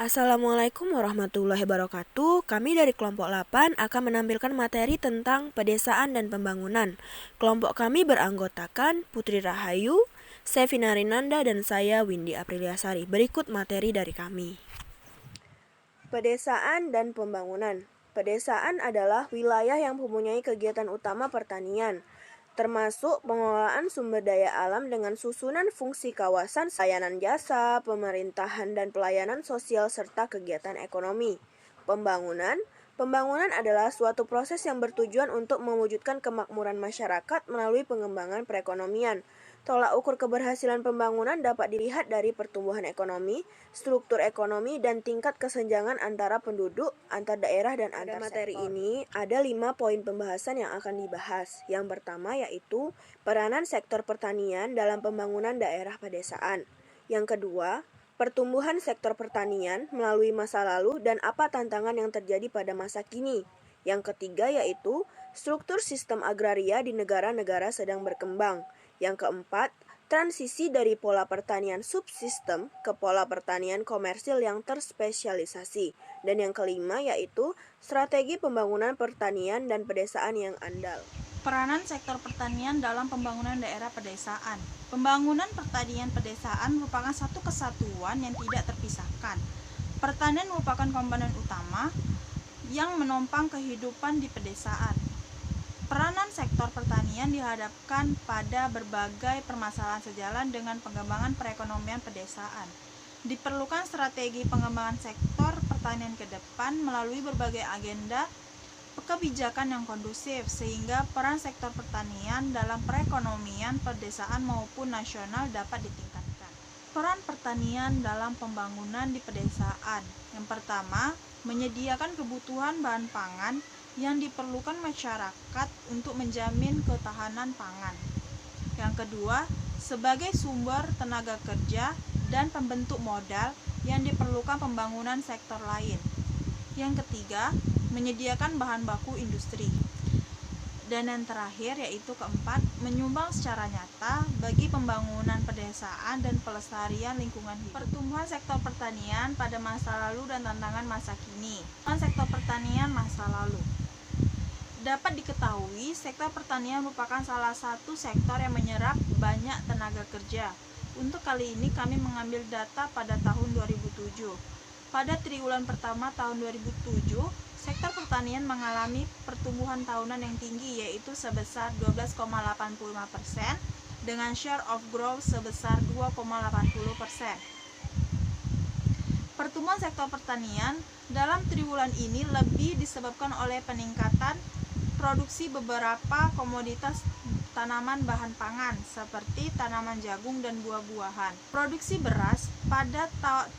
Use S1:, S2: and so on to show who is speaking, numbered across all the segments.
S1: Assalamualaikum warahmatullahi wabarakatuh. Kami dari kelompok 8 akan menampilkan materi tentang pedesaan dan pembangunan. Kelompok kami beranggotakan Putri Rahayu, Sevina Rinanda, dan saya Windy Apriliasari. Berikut materi dari kami. Pedesaan dan pembangunan. Pedesaan adalah wilayah yang mempunyai kegiatan utama pertanian, termasuk pengelolaan sumber daya alam dengan susunan fungsi kawasan, layanan jasa, pemerintahan, dan pelayanan sosial serta kegiatan ekonomi. Pembangunan adalah suatu proses yang bertujuan untuk mewujudkan kemakmuran masyarakat melalui pengembangan perekonomian. Tolak ukur keberhasilan pembangunan dapat dilihat dari pertumbuhan ekonomi, struktur ekonomi, dan tingkat kesenjangan antara penduduk, antar daerah, dan antar sektor. Pada materi ini ada 5 poin pembahasan yang akan dibahas. Yang pertama yaitu peranan sektor pertanian dalam pembangunan daerah pedesaan. Yang kedua, pertumbuhan sektor pertanian melalui masa lalu dan apa tantangan yang terjadi pada masa kini. Yang ketiga yaitu struktur sistem agraria di negara-negara sedang berkembang. Yang keempat, transisi dari pola pertanian subsistem ke pola pertanian komersil yang terspesialisasi. Dan yang kelima yaitu strategi pembangunan pertanian dan pedesaan yang andal.
S2: Peranan sektor pertanian dalam pembangunan daerah pedesaan. Pembangunan pertanian pedesaan merupakan satu kesatuan yang tidak terpisahkan. Pertanian merupakan komponen utama yang menopang kehidupan di pedesaan. Peranan sektor pertanian dihadapkan pada berbagai permasalahan sejalan dengan pengembangan perekonomian pedesaan. Diperlukan strategi pengembangan sektor pertanian ke depan melalui berbagai agenda kebijakan yang kondusif sehingga peran sektor pertanian dalam perekonomian pedesaan maupun nasional dapat ditingkatkan. Peran pertanian dalam pembangunan di pedesaan. Yang pertama, menyediakan kebutuhan bahan pangan yang diperlukan masyarakat untuk menjamin ketahanan pangan. Yang kedua, sebagai sumber tenaga kerja dan pembentuk modal yang diperlukan pembangunan sektor lain. Yang ketiga, menyediakan bahan baku industri. Dan yang terakhir yaitu keempat, menyumbang secara nyata bagi pembangunan pedesaan dan pelestarian lingkungan hidup. Pertumbuhan sektor pertanian pada masa lalu dan tantangan masa kini. Sektor pertanian masa lalu. Dapat diketahui, sektor pertanian merupakan salah satu sektor yang menyerap banyak tenaga kerja. Untuk kali ini kami mengambil data pada tahun 2007. Pada triwulan pertama tahun 2007, sektor pertanian mengalami pertumbuhan tahunan yang tinggi yaitu sebesar 12,85% dengan share of growth sebesar 2,80%. Pertumbuhan sektor pertanian dalam triwulan ini lebih disebabkan oleh peningkatan produksi beberapa komoditas tanaman bahan pangan seperti tanaman jagung dan buah-buahan. Produksi beras pada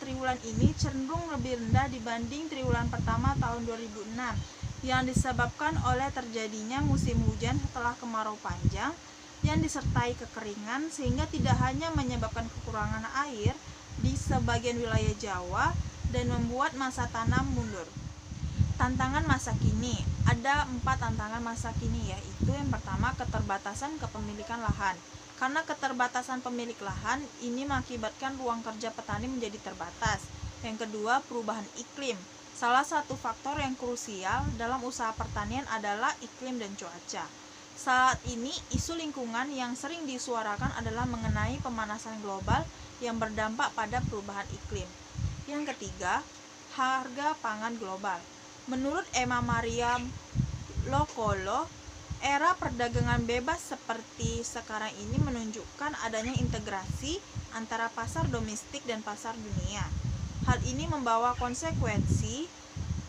S2: triwulan ini cenderung lebih rendah dibanding triwulan pertama tahun 2006 yang disebabkan oleh terjadinya musim hujan setelah kemarau panjang yang disertai kekeringan sehingga tidak hanya menyebabkan kekurangan air di sebagian wilayah Jawa dan membuat masa tanam mundur. Tantangan masa kini. Ada 4 tantangan masa kini yaitu yang pertama keterbatasan kepemilikan lahan. Karena keterbatasan pemilik lahan ini mengakibatkan ruang kerja petani menjadi terbatas. Yang kedua, perubahan iklim. Salah satu faktor yang krusial dalam usaha pertanian adalah iklim dan cuaca. Saat ini isu lingkungan yang sering disuarakan adalah mengenai pemanasan global yang berdampak pada perubahan iklim. Yang ketiga, harga pangan global. Menurut Emma Maria Lokolo, era perdagangan bebas seperti sekarang ini menunjukkan adanya integrasi antara pasar domestik dan pasar dunia. Hal ini membawa konsekuensi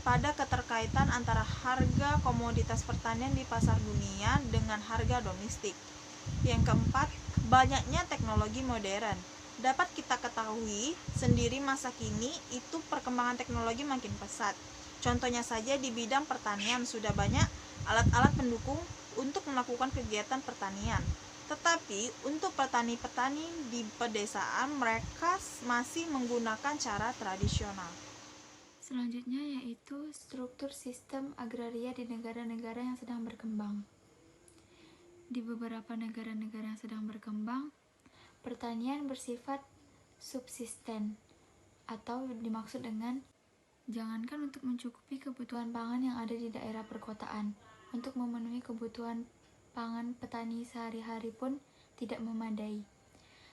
S2: pada keterkaitan antara harga komoditas pertanian di pasar dunia dengan harga domestik. Yang keempat, banyaknya teknologi modern. Dapat kita ketahui sendiri masa kini itu perkembangan teknologi makin pesat. Contohnya saja di bidang pertanian sudah banyak alat-alat pendukung untuk melakukan kegiatan pertanian. Tetapi untuk petani-petani di pedesaan mereka masih menggunakan cara tradisional.
S3: Selanjutnya yaitu struktur sistem agraria di negara-negara yang sedang berkembang. Di beberapa negara-negara yang sedang berkembang, pertanian bersifat subsisten atau dimaksud dengan jangankan untuk mencukupi kebutuhan pangan yang ada di daerah perkotaan, untuk memenuhi kebutuhan pangan petani sehari-hari pun tidak memadai.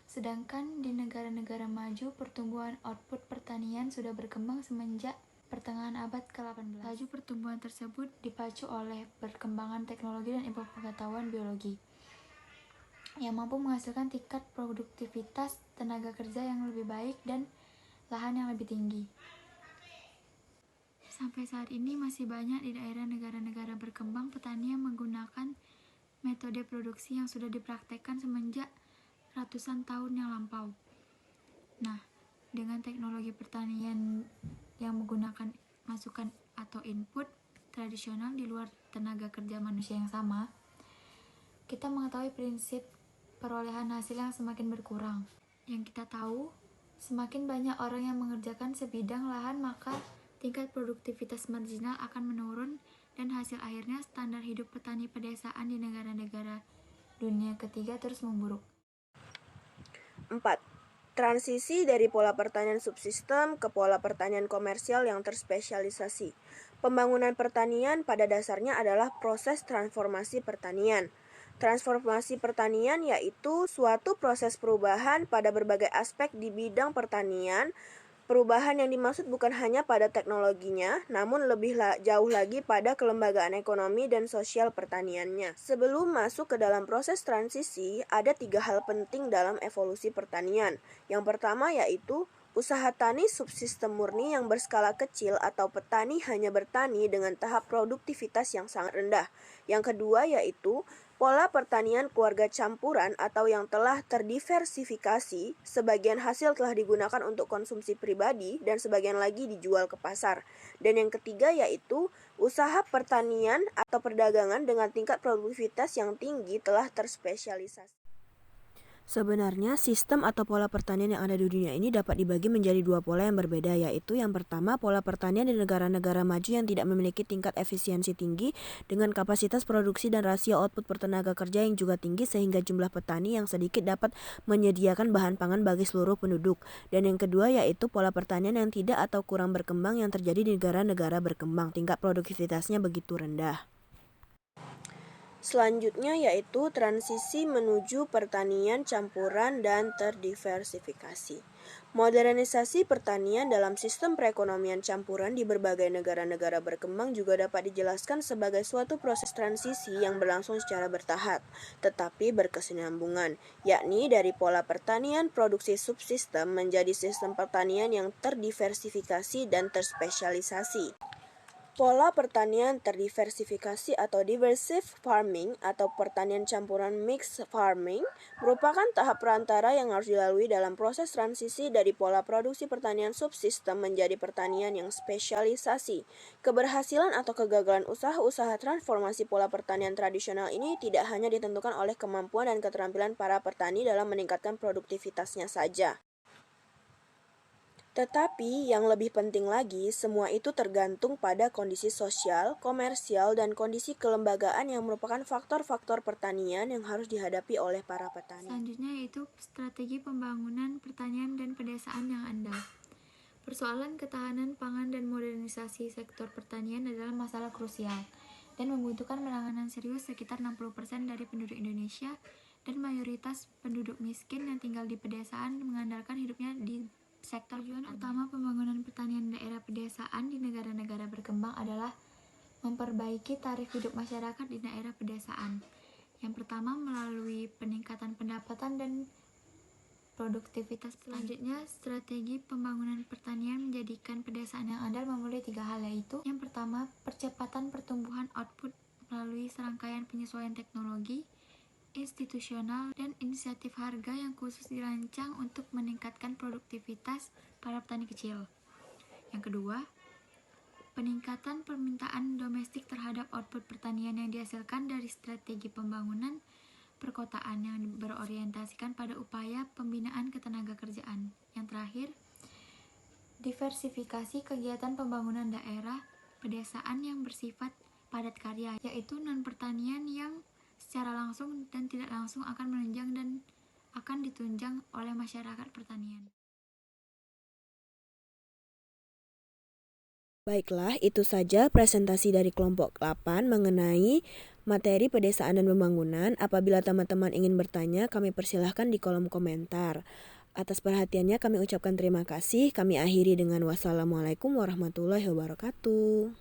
S3: Sedangkan di negara-negara maju, pertumbuhan output pertanian sudah berkembang semenjak pertengahan abad ke-18. Laju pertumbuhan tersebut dipacu oleh perkembangan teknologi dan ilmu pengetahuan biologi yang mampu menghasilkan tingkat produktivitas tenaga kerja yang lebih baik dan lahan yang lebih tinggi. Sampai saat ini masih banyak di daerah negara-negara berkembang petani yang menggunakan metode produksi yang sudah dipraktekkan semenjak ratusan tahun yang lampau. Nah, dengan teknologi pertanian yang menggunakan masukan atau input tradisional di luar tenaga kerja manusia yang sama, kita mengetahui prinsip perolehan hasil yang semakin berkurang. Yang kita tahu, semakin banyak orang yang mengerjakan sebidang lahan, maka tingkat produktivitas marginal akan menurun dan hasil akhirnya standar hidup petani pedesaan di negara-negara dunia ketiga terus memburuk.
S1: 4. Transisi dari pola pertanian subsistem ke pola pertanian komersial yang terspesialisasi. Pembangunan pertanian pada dasarnya adalah proses transformasi pertanian. Transformasi pertanian yaitu suatu proses perubahan pada berbagai aspek di bidang pertanian. Perubahan yang dimaksud bukan hanya pada teknologinya, namun lebih jauh lagi pada kelembagaan ekonomi dan sosial pertaniannya. Sebelum masuk ke dalam proses transisi, ada 3 hal penting dalam evolusi pertanian. Yang pertama yaitu usaha tani subsistem murni yang berskala kecil atau petani hanya bertani dengan tahap produktivitas yang sangat rendah. Yang kedua yaitu pola pertanian keluarga campuran atau yang telah terdiversifikasi, sebagian hasil telah digunakan untuk konsumsi pribadi dan sebagian lagi dijual ke pasar. Dan yang ketiga yaitu usaha pertanian atau perdagangan dengan tingkat produktivitas yang tinggi telah terspesialisasi. Sebenarnya, sistem atau pola pertanian yang ada di dunia ini dapat dibagi menjadi 2 pola yang berbeda, yaitu yang pertama, pola pertanian di negara-negara maju yang tidak memiliki tingkat efisiensi tinggi dengan kapasitas produksi dan rasio output per tenaga kerja yang juga tinggi sehingga jumlah petani yang sedikit dapat menyediakan bahan pangan bagi seluruh penduduk. Dan yang kedua yaitu pola pertanian yang tidak atau kurang berkembang yang terjadi di negara-negara berkembang, tingkat produktivitasnya begitu rendah. Selanjutnya yaitu transisi menuju pertanian campuran dan terdiversifikasi. Modernisasi pertanian dalam sistem perekonomian campuran di berbagai negara-negara berkembang juga dapat dijelaskan sebagai suatu proses transisi yang berlangsung secara bertahap, tetapi berkesinambungan, yakni dari pola pertanian produksi subsistem menjadi sistem pertanian yang terdiversifikasi dan terspesialisasi. Pola pertanian terdiversifikasi atau diversive farming atau pertanian campuran mixed farming merupakan tahap perantara yang harus dilalui dalam proses transisi dari pola produksi pertanian subsistem menjadi pertanian yang spesialisasi. Keberhasilan atau kegagalan usaha-usaha transformasi pola pertanian tradisional ini tidak hanya ditentukan oleh kemampuan dan keterampilan para petani dalam meningkatkan produktivitasnya saja. Tetapi yang lebih penting lagi, semua itu tergantung pada kondisi sosial, komersial, dan kondisi kelembagaan yang merupakan faktor-faktor pertanian yang harus dihadapi oleh para petani.
S3: Selanjutnya yaitu strategi pembangunan pertanian dan pedesaan yang andal. Persoalan ketahanan pangan dan modernisasi sektor pertanian adalah masalah krusial dan membutuhkan penanganan serius. Sekitar 60% dari penduduk Indonesia dan mayoritas penduduk miskin yang tinggal di pedesaan mengandalkan hidupnya di sektor. Tujuan utama pembangunan pertanian daerah pedesaan di negara-negara berkembang adalah memperbaiki taraf hidup masyarakat di daerah pedesaan. Yang pertama melalui peningkatan pendapatan dan produktivitas. Selanjutnya, strategi pembangunan pertanian menjadikan pedesaan yang andal memulai 3 hal, yaitu yang pertama, percepatan pertumbuhan output melalui serangkaian penyesuaian teknologi, institusional, dan inisiatif harga yang khusus dirancang untuk meningkatkan produktivitas para petani kecil. Yang kedua, peningkatan permintaan domestik terhadap output pertanian yang dihasilkan dari strategi pembangunan perkotaan yang berorientasikan pada upaya pembinaan ketenagakerjaan. Yang terakhir, diversifikasi kegiatan pembangunan daerah pedesaan yang bersifat padat karya, yaitu non-pertanian yang secara langsung dan tidak langsung akan menunjang dan akan ditunjang oleh masyarakat pertanian.
S1: Baiklah, itu saja presentasi dari kelompok 8 mengenai materi pedesaan dan pembangunan. Apabila teman-teman ingin bertanya, kami persilahkan di kolom komentar. Atas perhatiannya kami ucapkan terima kasih. Kami akhiri dengan wassalamualaikum warahmatullahi wabarakatuh.